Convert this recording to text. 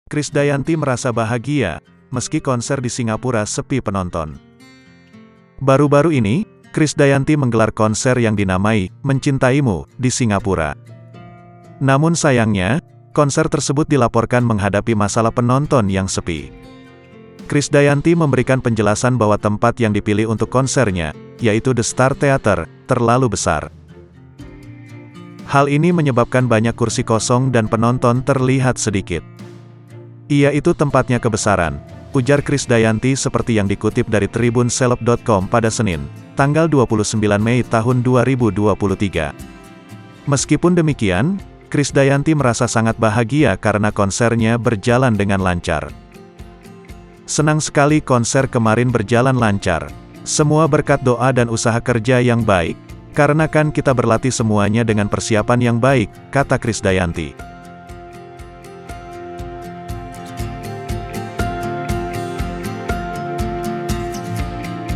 Krisdayanti merasa bahagia, meski konser di Singapura sepi penonton. Baru-baru ini, Krisdayanti menggelar konser yang dinamai "Mencintaimu" di Singapura. Namun sayangnya, konser tersebut dilaporkan menghadapi masalah penonton yang sepi. Krisdayanti memberikan penjelasan bahwa tempat yang dipilih untuk konsernya, yaitu The Star Theater, terlalu besar. Hal ini menyebabkan banyak kursi kosong dan penonton terlihat sedikit. "Iya, itu tempatnya kebesaran," ujar Krisdayanti seperti yang dikutip dari tribunseleb.com pada Senin, tanggal 29 Mei tahun 2023. Meskipun demikian, Krisdayanti merasa sangat bahagia karena konsernya berjalan dengan lancar. "Senang sekali konser kemarin berjalan lancar. Semua berkat doa dan usaha kerja yang baik. Karena kan kita berlatih semuanya dengan persiapan yang baik," kata Krisdayanti.